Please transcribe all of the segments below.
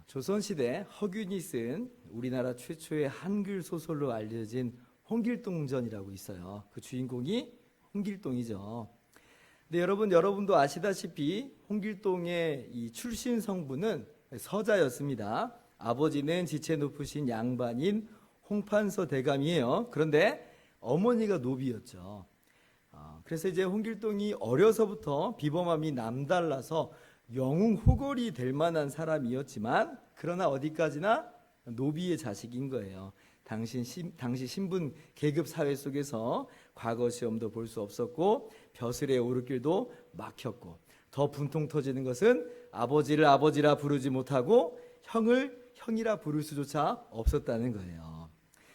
조선시대 허균이 쓴 우리나라 최초의 한글 소설로 알려진 홍길동전이라고 있어요. 그 주인공이 홍길동이죠. 근데 여러분도 아시다시피 홍길동의 이 출신 성분은 서자였습니다. 아버지는 지체 높으신 양반인 홍판서 대감이에요. 그런데 어머니가 노비였죠. 그래서 이제 홍길동이 어려서부터 비범함이 남달라서 영웅 호걸이 될 만한 사람이었지만 그러나 어디까지나 노비의 자식인 거예요. 당시 신분 계급 사회 속에서 과거 시험도 볼 수 없었고 벼슬의 오르길도 막혔고 더 분통 터지는 것은 아버지를 아버지라 부르지 못하고 형을 형이라 부를 수조차 없었다는 거예요.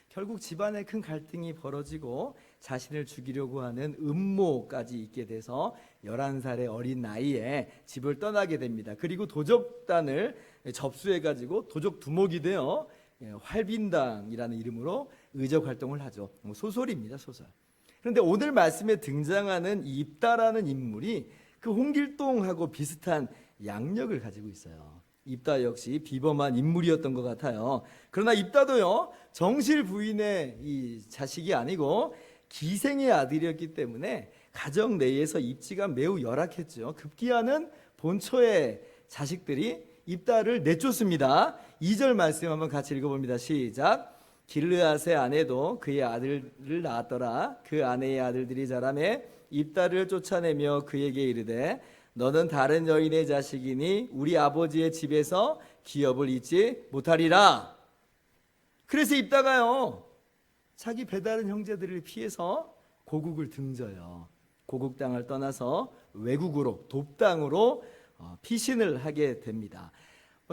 결국 집안에 큰 갈등이 벌어지고 자신을 죽이려고 하는 음모까지 있게 돼서 11살의 어린 나이에 집을 떠나게 됩니다. 그리고 도적단을 접수해가지고 도적 두목이 되어 활빈당이라는 이름으로 의적 활동을 하죠. 소설입니다, 소설. 그런데 오늘 말씀에 등장하는 입다라는 인물이 그 홍길동하고 비슷한 양력을 가지고 있어요. 입다 역시 비범한 인물이었던 것 같아요. 그러나 입다도요, 정실 부인의 이 자식이 아니고 기생의 아들이었기 때문에 가정 내에서 입지가 매우 열악했죠. 급기야는 본처의 자식들이 입다를 내쫓습니다. 2절 말씀 한번 같이 읽어봅니다. 시작. 길르앗의 아내도 그의 아들을 낳았더라. 그 아내의 아들들이 자라매 입다를 쫓아내며 그에게 이르되 너는 다른 여인의 자식이니 우리 아버지의 집에서 기업을 잊지 못하리라. 그래서 입다가요, 자기 배다른 형제들을 피해서 고국을 등져요. 고국 땅을 떠나서 외국으로 돕당으로 피신을 하게 됩니다.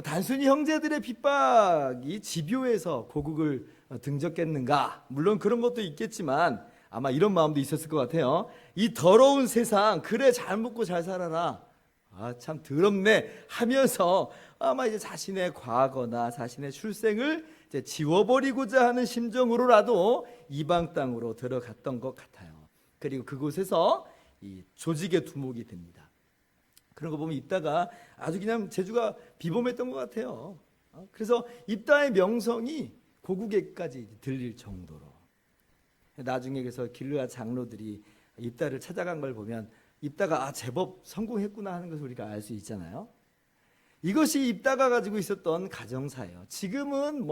단순히 형제들의 핍박이 집요해서 고국을 등졌겠는가? 물론 그런 것도 있겠지만 아마 이런 마음도 있었을 것 같아요. 이 더러운 세상, 그래 잘 먹고 잘 살아라, 참 더럽네 하면서 아마 이제 자신의 과거나 자신의 출생을 이제 지워버리고자 하는 심정으로라도 이방 땅으로 들어갔던 것 같아요. 그리고 그곳에서 이 조직의 두목이 됩니다. 그런 거 보면 입다가 아주 그냥 재주가 비범했던 것 같아요. 그래서 입다의 명성이 고국에까지 들릴 정도로. 나중에 그래서 길르앗 장로들이 입다를 찾아간 걸 보면 입다가 제법 성공했구나 하는 것을 우리가 알 수 있잖아요. 이것이 입다가 가지고 있었던 가정사예요. 지금은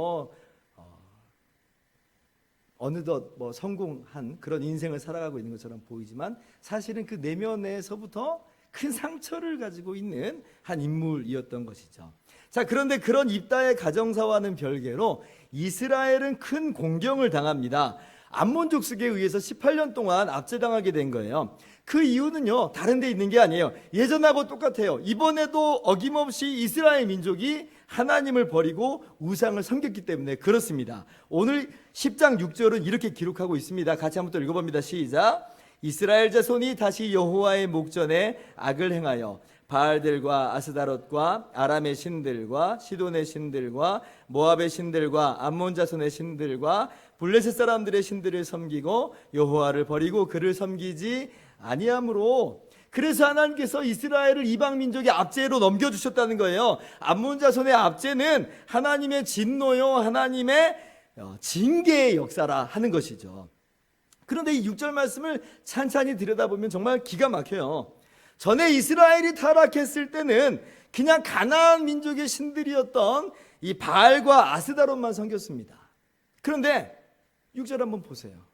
어느덧 성공한 그런 인생을 살아가고 있는 것처럼 보이지만 사실은 그 내면에서부터 큰 상처를 가지고 있는 한 인물이었던 것이죠. 자, 그런데 그런 입다의 가정사와는 별개로 이스라엘은 큰 공경을 당합니다. 암몬 족속에 의해서 18년 동안 압제당하게 된 거예요. 그 이유는요, 다른 데 있는 게 아니에요. 예전하고 똑같아요. 이번에도 어김없이 이스라엘 민족이 하나님을 버리고 우상을 섬겼기 때문에 그렇습니다. 오늘 10장 6절은 이렇게 기록하고 있습니다. 같이 한번 또 읽어봅니다. 시작. 이스라엘 자손이 다시 여호와의 목전에 악을 행하여 바알들과 아스다롯과 아람의 신들과 시돈의 신들과 모압의 신들과 암몬 자손의 신들과 블레셋 사람들의 신들을 섬기고 여호와를 버리고 그를 섬기지 아니하므로, 그래서 하나님께서 이스라엘을 이방 민족의 압제로 넘겨주셨다는 거예요. 암몬 자손의 압제는 하나님의 진노요, 하나님의 징계의 역사라 하는 것이죠. 그런데 이 6절 말씀을 찬찬히 들여다보면 정말 기가 막혀요. 전에 이스라엘이 타락했을 때는 그냥 가나안 민족의 신들이었던 이 바알과 아스다롯만 섬겼습니다. 그런데 6절 한번 보세요.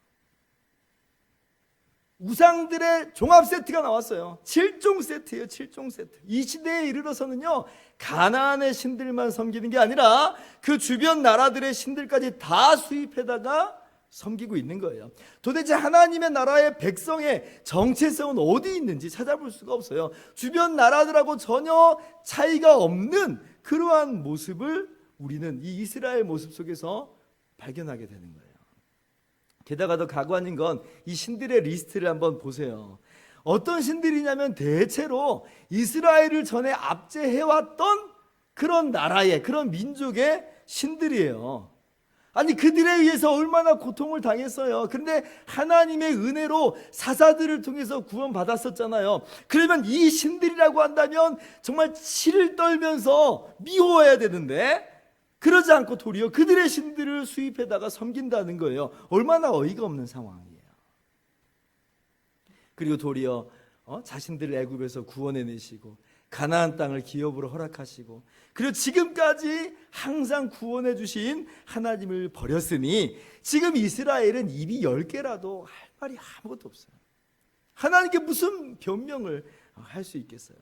우상들의 종합 세트가 나왔어요. 7종 세트예요. 7종 세트. 이 시대에 이르러서는요, 가나안의 신들만 섬기는 게 아니라 그 주변 나라들의 신들까지 다 수입해다가 섬기고 있는 거예요. 도대체 하나님의 나라의 백성의 정체성은 어디 있는지 찾아볼 수가 없어요. 주변 나라들하고 전혀 차이가 없는 그러한 모습을 우리는 이 이스라엘 모습 속에서 발견하게 되는 거예요. 게다가 더 가관인 건 이 신들의 리스트를 한번 보세요. 어떤 신들이냐면 대체로 이스라엘을 전에 압제해왔던 그런 나라의, 그런 민족의 신들이에요. 아니 그들에 의해서 얼마나 고통을 당했어요. 그런데 하나님의 은혜로 사사들을 통해서 구원받았었잖아요. 그러면 이 신들이라고 한다면 정말 치를 떨면서 미워해야 되는데 그러지 않고 도리어 그들의 신들을 수입해다가 섬긴다는 거예요. 얼마나 어이가 없는 상황이에요. 그리고 도리어 자신들을 애굽에서 구원해내시고 가나안 땅을 기업으로 허락하시고 그리고 지금까지 항상 구원해 주신 하나님을 버렸으니 지금 이스라엘은 입이 10개라도 할 말이 아무것도 없어요. 하나님께 무슨 변명을 할 수 있겠어요.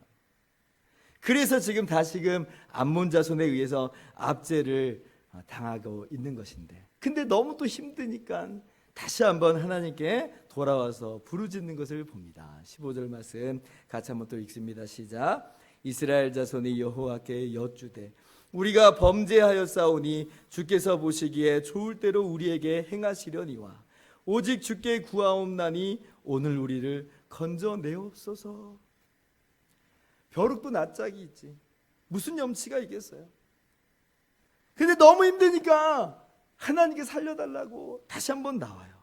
그래서 지금 다시금 암몬 자손에 의해서 압제를 당하고 있는 것인데 근데 너무 또 힘드니까 다시 한번 하나님께 돌아와서 부르짖는 것을 봅니다. 15절 말씀 같이 한번 또 읽습니다. 시작. 이스라엘 자손이 여호와께 여쭈되 우리가 범죄하였사오니 주께서 보시기에 좋을 대로 우리에게 행하시려니와 오직 주께 구하옵나니 오늘 우리를 건져내옵소서. 벼룩도 낯짝이 있지 무슨 염치가 있겠어요. 근데 너무 힘드니까 하나님께 살려달라고 다시 한번 나와요.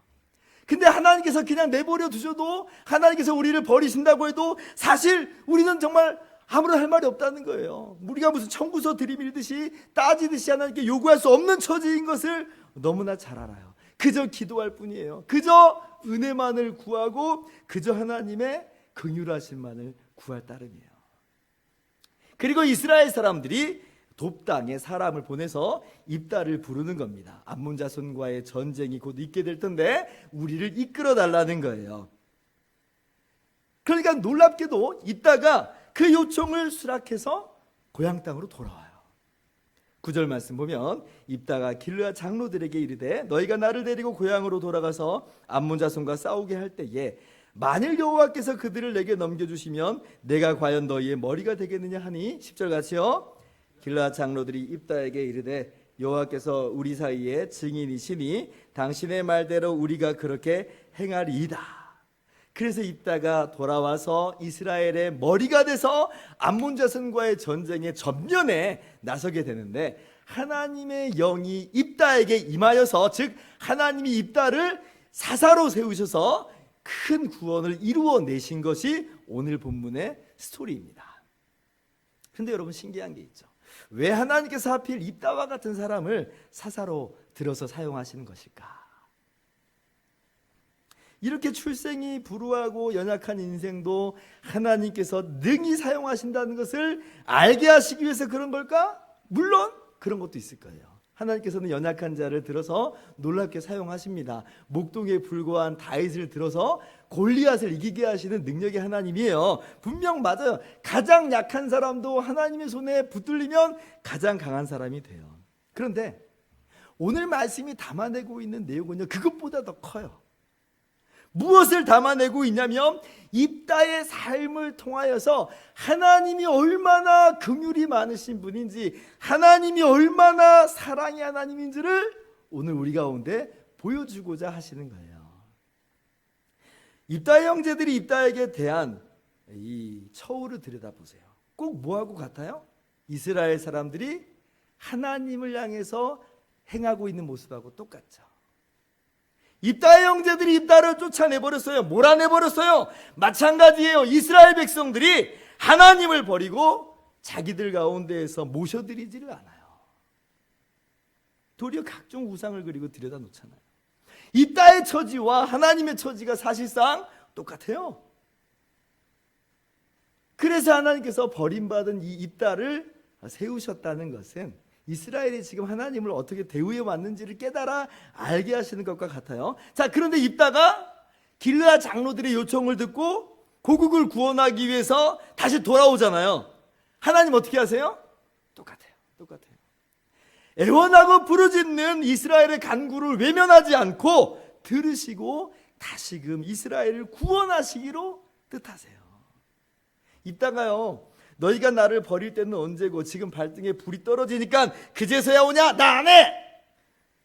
근데 하나님께서 그냥 내버려 두셔도 하나님께서 우리를 버리신다고 해도 사실 우리는 정말 아무런 할 말이 없다는 거예요. 우리가 무슨 청구서 들이밀듯이 따지듯이 하나님께 요구할 수 없는 처지인 것을 너무나 잘 알아요. 그저 기도할 뿐이에요. 그저 은혜만을 구하고 그저 하나님의 긍휼하심만을 구할 따름이에요. 그리고 이스라엘 사람들이 돕당에 사람을 보내서 입다를 부르는 겁니다. 암몬 자손과의 전쟁이 곧 있게 될 텐데 우리를 이끌어 달라는 거예요. 그러니까 놀랍게도 입다가 그 요청을 수락해서 고향 땅으로 돌아와요. 9절 말씀 보면 입다가 길르앗 장로들에게 이르되 너희가 나를 데리고 고향으로 돌아가서 암몬 자손과 싸우게 할 때에 만일 여호와께서 그들을 내게 넘겨주시면 내가 과연 너희의 머리가 되겠느냐 하니 10절 같이요. 길르앗 장로들이 입다에게 이르되 여호와께서 우리 사이에 증인이시니 당신의 말대로 우리가 그렇게 행하리이다. 그래서 입다가 돌아와서 이스라엘의 머리가 돼서 암몬 자손과의 전쟁의 전면에 나서게 되는데 하나님의 영이 입다에게 임하여서 즉 하나님이 입다를 사사로 세우셔서 큰 구원을 이루어내신 것이 오늘 본문의 스토리입니다. 그런데 여러분 신기한 게 있죠. 왜 하나님께서 하필 입다와 같은 사람을 사사로 들어서 사용하시는 것일까? 이렇게 출생이 불우하고 연약한 인생도 하나님께서 능히 사용하신다는 것을 알게 하시기 위해서 그런 걸까? 물론 그런 것도 있을 거예요. 하나님께서는 연약한 자를 들어서 놀랍게 사용하십니다. 목동에 불과한 다윗을 들어서 골리앗을 이기게 하시는 능력의 하나님이에요. 분명 맞아요. 가장 약한 사람도 하나님의 손에 붙들리면 가장 강한 사람이 돼요. 그런데 오늘 말씀이 담아내고 있는 내용은요, 그것보다 더 커요. 무엇을 담아내고 있냐면 입다의 삶을 통하여서 하나님이 얼마나 긍휼이 많으신 분인지, 하나님이 얼마나 사랑의 하나님인지를 오늘 우리 가운데 보여주고자 하시는 거예요. 입다의 형제들이 입다에게 대한 이 처우를 들여다보세요. 꼭 뭐하고 같아요? 이스라엘 사람들이 하나님을 향해서 행하고 있는 모습하고 똑같죠. 입다의 형제들이 입다를 쫓아내버렸어요. 몰아내버렸어요. 마찬가지예요. 이스라엘 백성들이 하나님을 버리고 자기들 가운데에서 모셔드리지를 않아요. 도리어 각종 우상을 그리고 들여다 놓잖아요. 입다의 처지와 하나님의 처지가 사실상 똑같아요. 그래서 하나님께서 버림받은 이 입다를 세우셨다는 것은 이스라엘이 지금 하나님을 어떻게 대우해 왔는지를 깨달아 알게 하시는 것과 같아요. 자, 그런데 입다가 길르앗 장로들의 요청을 듣고 고국을 구원하기 위해서 다시 돌아오잖아요. 하나님 어떻게 하세요? 똑같아요. 애원하고 부르짖는 이스라엘의 간구를 외면하지 않고 들으시고 다시금 이스라엘을 구원하시기로 뜻하세요. 입다가요, 너희가 나를 버릴 때는 언제고 지금 발등에 불이 떨어지니까 그제서야 오냐? 나 안 해!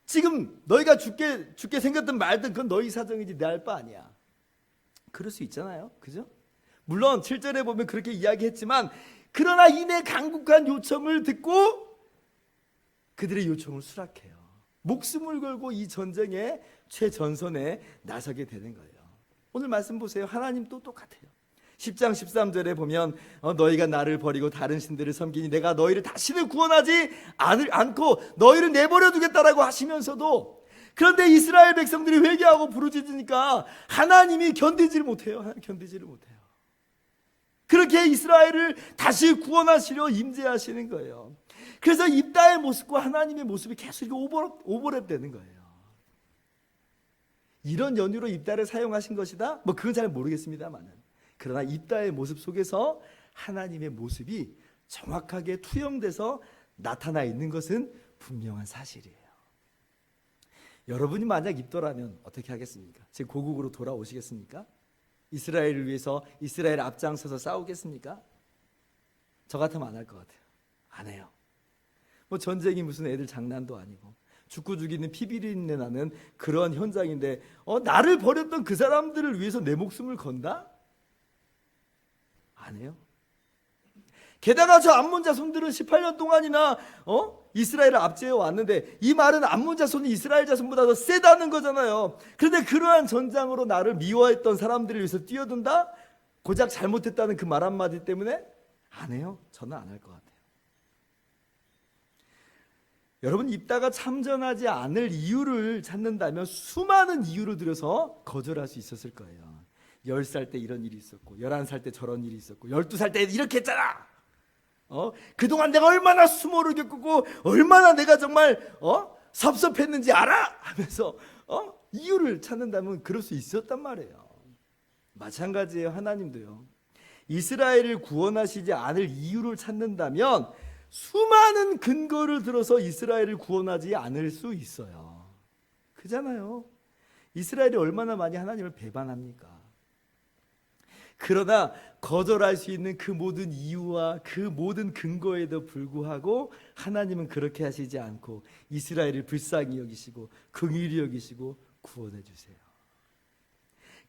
지금 너희가 죽게 생겼든 말든 그건 너희 사정이지 내 알 바 아니야. 그럴 수 있잖아요. 그죠? 물론 7절에 보면 그렇게 이야기했지만 그러나 이내 간곡한 요청을 듣고 그들의 요청을 수락해요. 목숨을 걸고 이 전쟁의 최전선에 나서게 되는 거예요. 오늘 말씀 보세요. 하나님도 똑같아요. 10장 13절에 보면 너희가 나를 버리고 다른 신들을 섬기니 내가 너희를 다시는 구원하지 않고 너희를 내버려 두겠다라고 하시면서도, 그런데 이스라엘 백성들이 회개하고 부르짖으니까 하나님이 견디지를 못해요. 하나님 견디지를 못해요. 그렇게 이스라엘을 다시 구원하시려 임재하시는 거예요. 그래서 입다의 모습과 하나님의 모습이 계속 오버랩되는 거예요. 이런 연유로 입다를 사용하신 것이다? 그건 잘 모르겠습니다만, 그러나 입다의 모습 속에서 하나님의 모습이 정확하게 투영돼서 나타나 있는 것은 분명한 사실이에요. 여러분이 만약 입도라면 어떻게 하겠습니까? 제 고국으로 돌아오시겠습니까? 이스라엘을 위해서 이스라엘 앞장서서 싸우겠습니까? 저 같으면 안 할 것 같아요. 안 해요. 전쟁이 무슨 애들 장난도 아니고 죽고 죽이는 피비린내 나는 그런 현장인데 나를 버렸던 그 사람들을 위해서 내 목숨을 건다? 안 해요. 게다가 저 암몬 자손들은 18년 동안이나 이스라엘을 압제해 왔는데, 이 말은 암몬 자손이 이스라엘 자손보다 더 세다는 거잖아요. 그런데 그러한 전장으로 나를 미워했던 사람들을 위해서 뛰어든다? 고작 잘못했다는 그 말 한마디 때문에 안 해요. 저는 안 할 것 같아요. 여러분, 입다가 참전하지 않을 이유를 찾는다면 수많은 이유를 들여서 거절할 수 있었을 거예요. 10살 때 이런 일이 있었고, 11살 때 저런 일이 있었고, 12살 때 이렇게 했잖아. 그동안 내가 얼마나 수모를 겪고 얼마나 내가 정말 섭섭했는지 알아? 하면서 이유를 찾는다면 그럴 수 있었단 말이에요. 마찬가지예요. 하나님도요. 이스라엘을 구원하시지 않을 이유를 찾는다면 수많은 근거를 들어서 이스라엘을 구원하지 않을 수 있어요. 그잖아요. 이스라엘이 얼마나 많이 하나님을 배반합니까? 그러나 거절할 수 있는 그 모든 이유와 그 모든 근거에도 불구하고 하나님은 그렇게 하시지 않고 이스라엘을 불쌍히 여기시고 긍휼히 여기시고 구원해 주세요.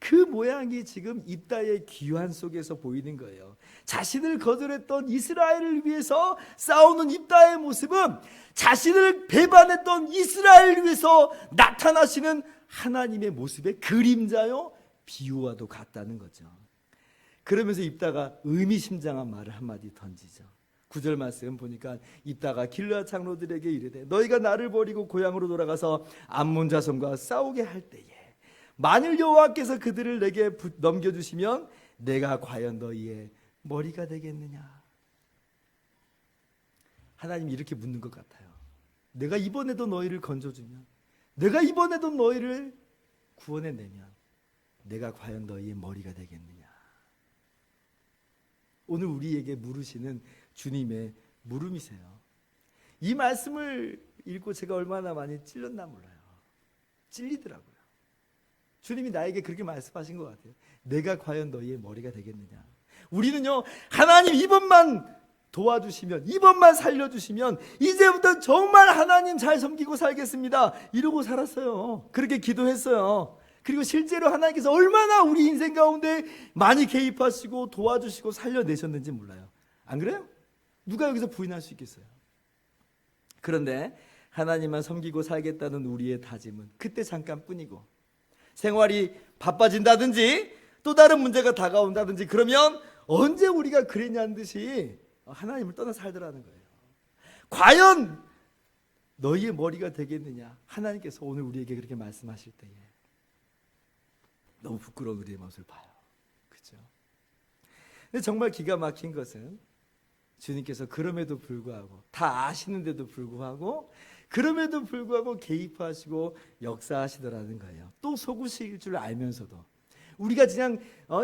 그 모양이 지금 입다의 귀환 속에서 보이는 거예요. 자신을 거절했던 이스라엘을 위해서 싸우는 입다의 모습은 자신을 배반했던 이스라엘을 위해서 나타나시는 하나님의 모습의 그림자요 비유와도 같다는 거죠. 그러면서 입다가 의미심장한 말을 한마디 던지죠. 9절 말씀 보니까 입다가 길르앗 장로들에게 이르되 너희가 나를 버리고 고향으로 돌아가서 암몬 자손과 싸우게 할 때에 만일 여호와께서 그들을 내게 넘겨주시면 내가 과연 너희의 머리가 되겠느냐. 하나님이 이렇게 묻는 것 같아요. 내가 이번에도 너희를 건져주면, 내가 이번에도 너희를 구원해내면 내가 과연 너희의 머리가 되겠느냐. 오늘 우리에게 물으시는 주님의 물음이세요. 이 말씀을 읽고 제가 얼마나 많이 찔렸나 몰라요. 찔리더라고요. 주님이 나에게 그렇게 말씀하신 것 같아요. 내가 과연 너희의 머리가 되겠느냐. 우리는요, 하나님 이번만 도와주시면, 이번만 살려주시면 이제부터 정말 하나님 잘 섬기고 살겠습니다 이러고 살았어요. 그렇게 기도했어요. 그리고 실제로 하나님께서 얼마나 우리 인생 가운데 많이 개입하시고 도와주시고 살려내셨는지 몰라요. 안 그래요? 누가 여기서 부인할 수 있겠어요? 그런데 하나님만 섬기고 살겠다는 우리의 다짐은 그때 잠깐뿐이고, 생활이 바빠진다든지 또 다른 문제가 다가온다든지 그러면 언제 우리가 그랬냐는 듯이 하나님을 떠나 살더라는 거예요. 과연 너희의 머리가 되겠느냐. 하나님께서 오늘 우리에게 그렇게 말씀하실 때에 너무 부끄러운 우리의 모습을 봐요. 그렇죠? 근데 정말 기가 막힌 것은 주님께서 그럼에도 불구하고, 다 아시는데도 불구하고, 그럼에도 불구하고 개입하시고 역사하시더라는 거예요. 또 속으실 줄 알면서도, 우리가 그냥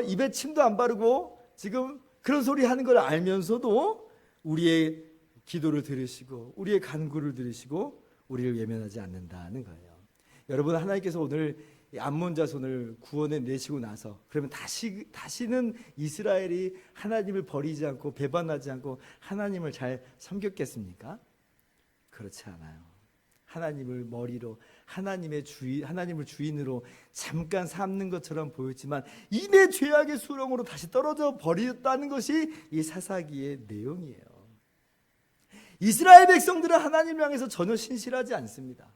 입에 침도 안 바르고 지금 그런 소리 하는 걸 알면서도 우리의 기도를 들으시고 우리의 간구를 들으시고 우리를 외면하지 않는다는 거예요. 여러분, 하나님께서 오늘 암몬 자손을 구원해 내시고 나서 그러면 다시는 이스라엘이 하나님을 버리지 않고 배반하지 않고 하나님을 잘 섬겼겠습니까? 그렇지 않아요. 하나님을 머리로, 하나님을 주인으로 잠깐 삼는 것처럼 보였지만 이내 죄악의 수렁으로 다시 떨어져 버렸다는 것이 이 사사기의 내용이에요. 이스라엘 백성들은 하나님을 향해서 전혀 신실하지 않습니다.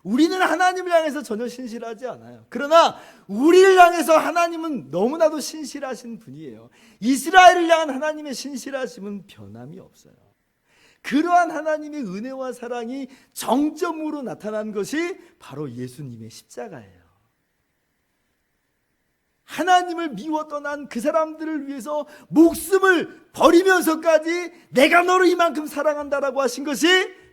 우리는 하나님을 향해서 전혀 신실하지 않아요. 그러나 우리를 향해서 하나님은 너무나도 신실하신 분이에요. 이스라엘을 향한 하나님의 신실하심은 변함이 없어요. 그러한 하나님의 은혜와 사랑이 정점으로 나타난 것이 바로 예수님의 십자가예요. 하나님을 미워 떠난 그 사람들을 위해서 목숨을 버리면서까지 내가 너를 이만큼 사랑한다라고 하신 것이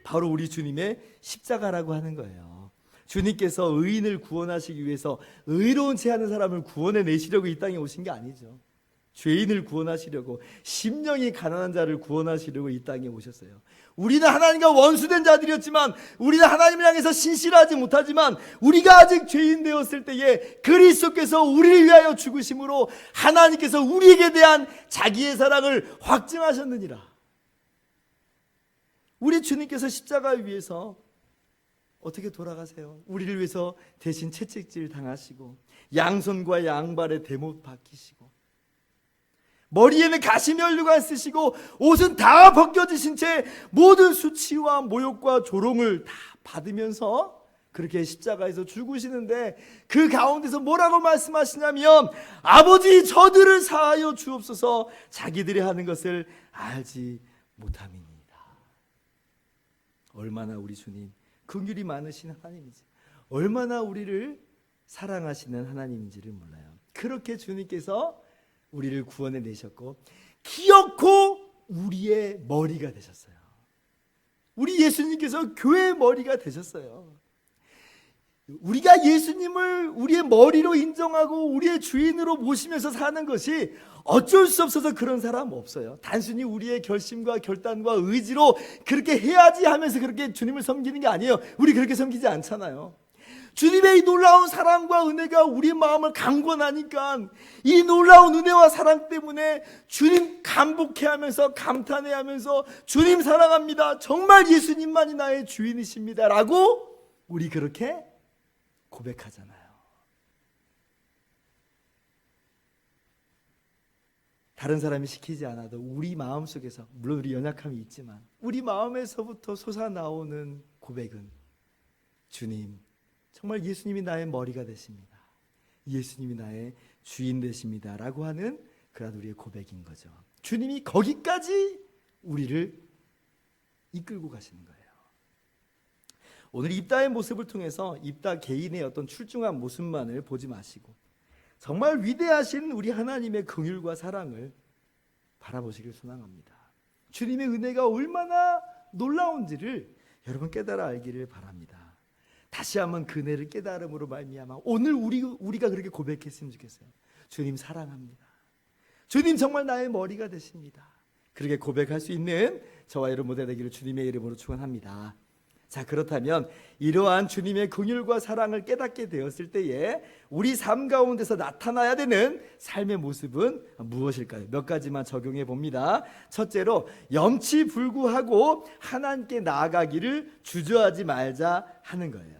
바로 우리 주님의 십자가라고 하는 거예요. 주님께서 의인을 구원하시기 위해서 의로운 채 하는 사람을 구원해 내시려고 이 땅에 오신 게 아니죠. 죄인을 구원하시려고, 심령이 가난한 자를 구원하시려고 이 땅에 오셨어요. 우리는 하나님과 원수된 자들이었지만, 우리는 하나님을 향해서 신실하지 못하지만, 우리가 아직 죄인 되었을 때에 그리스도께서 우리를 위하여 죽으심으로 하나님께서 우리에게 대한 자기의 사랑을 확증하셨느니라. 우리 주님께서 십자가 위에서 어떻게 돌아가세요? 우리를 위해서 대신 채찍질 당하시고, 양손과 양발에 대못 박히시고, 머리에는 가시면류관 쓰시고, 옷은 다 벗겨지신 채 모든 수치와 모욕과 조롱을 다 받으면서 그렇게 십자가에서 죽으시는데, 그 가운데서 뭐라고 말씀하시냐면, 아버지 저들을 사하여 주옵소서, 자기들이 하는 것을 알지 못함이니이다. 얼마나 우리 주님 긍휼이 많으신 하나님이지, 얼마나 우리를 사랑하시는 하나님인지를 몰라요. 그렇게 주님께서 우리를 구원해 내셨고, 기어코 우리의 머리가 되셨어요. 우리 예수님께서 교회의 머리가 되셨어요. 우리가 예수님을 우리의 머리로 인정하고 우리의 주인으로 모시면서 사는 것이 어쩔 수 없어서 그런 사람 없어요. 단순히 우리의 결심과 결단과 의지로 그렇게 해야지 하면서 그렇게 주님을 섬기는 게 아니에요. 우리 그렇게 섬기지 않잖아요. 주님의 이 놀라운 사랑과 은혜가 우리 마음을 강권하니까, 이 놀라운 은혜와 사랑 때문에 주님 감복해하면서 감탄해하면서 주님 사랑합니다, 정말 예수님만이 나의 주인이십니다 라고 우리 그렇게 고백하잖아요. 다른 사람이 시키지 않아도 우리 마음속에서, 물론 우리 연약함이 있지만 우리 마음에서부터 솟아나오는 고백은, 주님 정말 예수님이 나의 머리가 되십니다, 예수님이 나의 주인 되십니다 라고 하는 그런 우리의 고백인 거죠. 주님이 거기까지 우리를 이끌고 가시는 거예요. 오늘 입다의 모습을 통해서 입다 개인의 어떤 출중한 모습만을 보지 마시고 정말 위대하신 우리 하나님의 긍휼과 사랑을 바라보시길 소망합니다. 주님의 은혜가 얼마나 놀라운지를 여러분 깨달아 알기를 바랍니다. 다시 한번 그 은혜를 깨달음으로 말미암아 오늘 우리가 그렇게 고백했으면 좋겠어요. 주님 사랑합니다, 주님 정말 나의 머리가 되십니다. 그렇게 고백할 수 있는 저와 여러분 모두 되기를 주님의 이름으로 축원합니다. 자, 그렇다면 이러한 주님의 긍휼과 사랑을 깨닫게 되었을 때에 우리 삶 가운데서 나타나야 되는 삶의 모습은 무엇일까요? 몇 가지만 적용해 봅니다. 첫째로, 염치불구하고 하나님께 나아가기를 주저하지 말자 하는 거예요.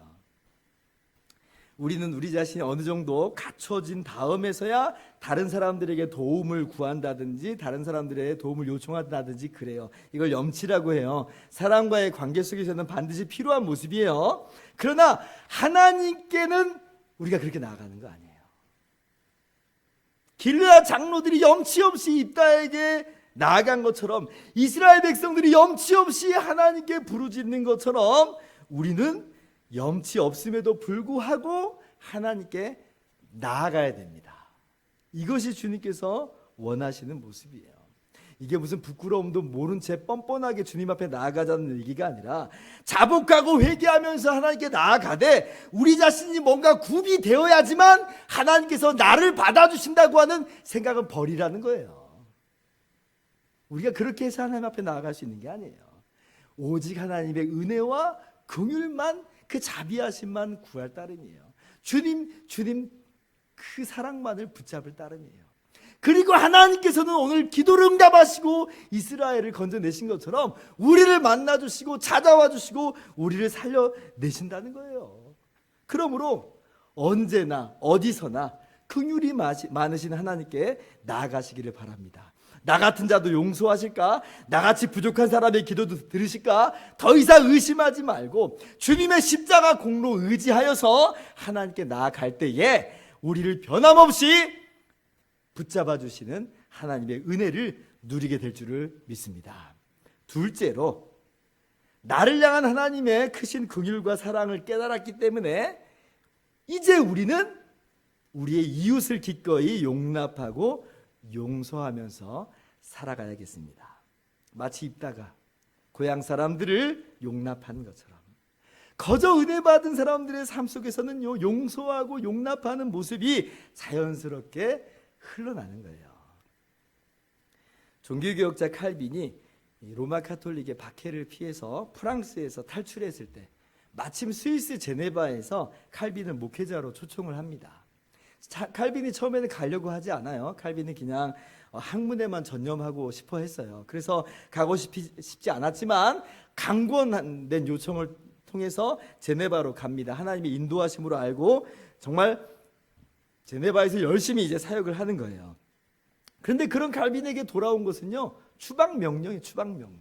우리는 우리 자신이 어느 정도 갖춰진 다음에서야 다른 사람들에게 도움을 구한다든지 다른 사람들의 도움을 요청한다든지 그래요. 이걸 염치라고 해요. 사람과의 관계 속에서는 반드시 필요한 모습이에요. 그러나 하나님께는 우리가 그렇게 나아가는 거 아니에요. 길르앗 장로들이 염치 없이 입다에게 나아간 것처럼, 이스라엘 백성들이 염치 없이 하나님께 부르짖는 것처럼, 우리는 염치 없음에도 불구하고 하나님께 나아가야 됩니다. 이것이 주님께서 원하시는 모습이에요. 이게 무슨 부끄러움도 모른 채 뻔뻔하게 주님 앞에 나아가자는 얘기가 아니라, 자복하고 회개하면서 하나님께 나아가되 우리 자신이 뭔가 굽이 되어야지만 하나님께서 나를 받아주신다고 하는 생각은 버리라는 거예요. 우리가 그렇게 해서 하나님 앞에 나아갈 수 있는 게 아니에요. 오직 하나님의 은혜와 긍휼만, 그 자비하심만 구할 따름이에요. 주님 그 사랑만을 붙잡을 따름이에요. 그리고 하나님께서는 오늘 기도를 응답하시고 이스라엘을 건져내신 것처럼 우리를 만나주시고 찾아와 주시고 우리를 살려내신다는 거예요. 그러므로 언제나 어디서나 긍휼이 많으신 하나님께 나아가시기를 바랍니다. 나 같은 자도 용서하실까? 나같이 부족한 사람의 기도도 들으실까? 더 이상 의심하지 말고 주님의 십자가 공로 의지하여서 하나님께 나아갈 때에 우리를 변함없이 붙잡아 주시는 하나님의 은혜를 누리게 될 줄을 믿습니다. 둘째로, 나를 향한 하나님의 크신 긍휼과 사랑을 깨달았기 때문에 이제 우리는 우리의 이웃을 기꺼이 용납하고 용서하면서 살아가야겠습니다. 마치 입다가 고향 사람들을 용납하는 것처럼 거저 은혜 받은 사람들의 삶 속에서는요, 용서하고 용납하는 모습이 자연스럽게 흘러나는 거예요. 종교개혁자 칼빈이 로마 카톨릭의 박해를 피해서 프랑스에서 탈출했을 때 마침 스위스 제네바에서 칼빈을 목회자로 초청을 합니다. 칼빈이 처음에는 가려고 하지 않아요. 칼빈이 그냥 학문에만 전념하고 싶어 했어요. 그래서 가고 싶지 않았지만 강권된 요청을 통해서 제네바로 갑니다. 하나님의 인도하심으로 알고 정말 제네바에서 열심히 이제 사역을 하는 거예요. 그런데 그런 칼빈에게 돌아온 것은요, 추방명령이에요. 추방명령.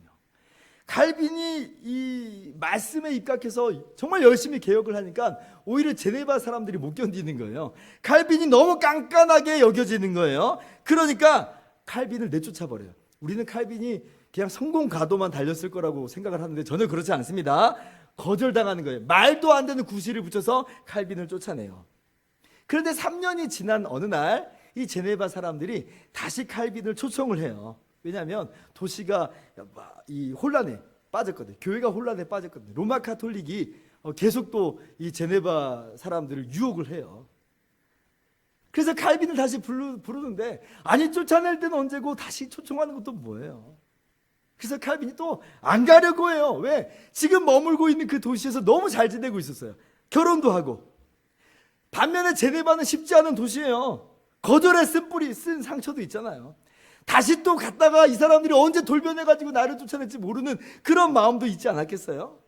칼빈이 이 말씀에 입각해서 정말 열심히 개혁을 하니까 오히려 제네바 사람들이 못 견디는 거예요. 칼빈이 너무 깐깐하게 여겨지는 거예요. 그러니까 칼빈을 내쫓아 버려요. 우리는 칼빈이 그냥 성공 가도만 달렸을 거라고 생각을 하는데 전혀 그렇지 않습니다. 거절당하는 거예요. 말도 안 되는 구실을 붙여서 칼빈을 쫓아내요. 그런데 3년이 지난 어느 날 이 제네바 사람들이 다시 칼빈을 초청을 해요. 왜냐하면 도시가 이 혼란에 빠졌거든요. 교회가 혼란에 빠졌거든요. 로마 카톨릭이 계속 또 이 제네바 사람들을 유혹을 해요. 그래서 칼빈을 다시 부르는데, 아니 쫓아낼 때는 언제고 다시 초청하는 것도 뭐예요? 그래서 칼빈이 또 안 가려고 해요. 왜? 지금 머물고 있는 그 도시에서 너무 잘 지내고 있었어요. 결혼도 하고. 반면에 제네바는 쉽지 않은 도시예요. 거절에 쓴 상처도 있잖아요. 다시 또 갔다가 이 사람들이 언제 돌변해가지고 나를 쫓아낼지 모르는 그런 마음도 있지 않았겠어요?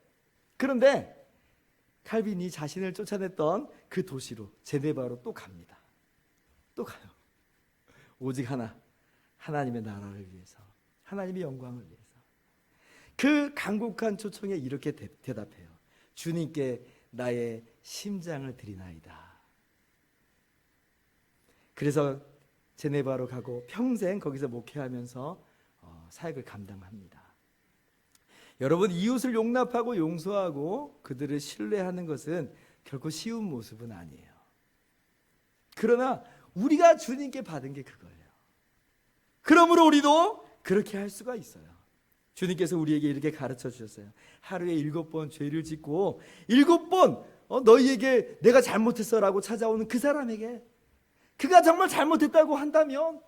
그런데 칼빈이 자신을 쫓아냈던 그 도시로, 제네바로 또 갑니다. 또 가요. 오직 하나, 하나님의 나라를 위해서, 하나님의 영광을 위해서. 그 간곡한 초청에 이렇게 대답해요. 주님께 나의 심장을 드리나이다. 그래서 제네바로 가고 평생 거기서 목회하면서 사역을 감당합니다. 여러분, 이웃을 용납하고 용서하고 그들을 신뢰하는 것은 결코 쉬운 모습은 아니에요. 그러나 우리가 주님께 받은 게 그거예요. 그러므로 우리도 그렇게 할 수가 있어요. 주님께서 우리에게 이렇게 가르쳐 주셨어요. 하루에 7번 죄를 짓고 7번 너희에게 내가 잘못했어라고 찾아오는 그 사람에게, 그가 정말 잘못했다고 한다면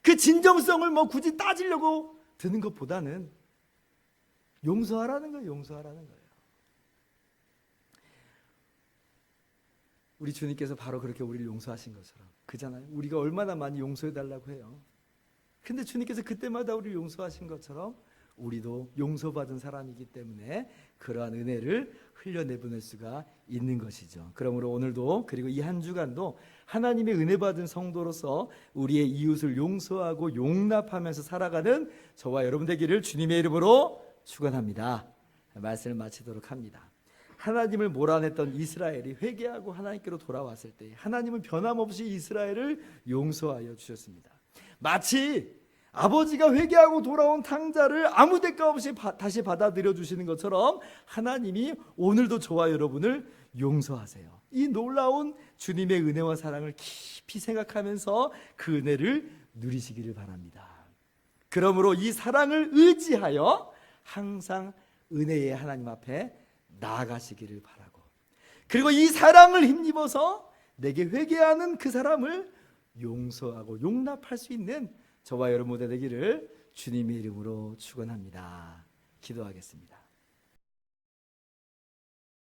그 진정성을 굳이 따지려고 드는 것보다는 용서하라는 거예요. 용서하라는 거예요. 우리 주님께서 바로 그렇게 우리를 용서하신 것처럼, 그잖아요. 우리가 얼마나 많이 용서해달라고 해요. 근데 주님께서 그때마다 우리를 용서하신 것처럼 우리도 용서받은 사람이기 때문에 그러한 은혜를 흘려내보낼 수가 있는 것이죠. 그러므로 오늘도, 그리고 이 한 주간도 하나님의 은혜 받은 성도로서 우리의 이웃을 용서하고 용납하면서 살아가는 저와 여러분 되기를 주님의 이름으로 축원합니다. 말씀을 마치도록 합니다. 하나님을 몰아냈던 이스라엘이 회개하고 하나님께로 돌아왔을 때 하나님은 변함없이 이스라엘을 용서하여 주셨습니다. 마치 아버지가 회개하고 돌아온 탕자를 아무 대가 없이 다시 받아들여 주시는 것처럼 하나님이 오늘도 저와 여러분을 용서하세요. 이 놀라운 주님의 은혜와 사랑을 깊이 생각하면서 그 은혜를 누리시기를 바랍니다. 그러므로 이 사랑을 의지하여 항상 은혜의 하나님 앞에 나아가시기를 바라고, 그리고 이 사랑을 힘입어서 내게 회개하는 그 사람을 용서하고 용납할 수 있는 저와 여러분 되기를 주님의 이름으로 축원합니다. 기도하겠습니다.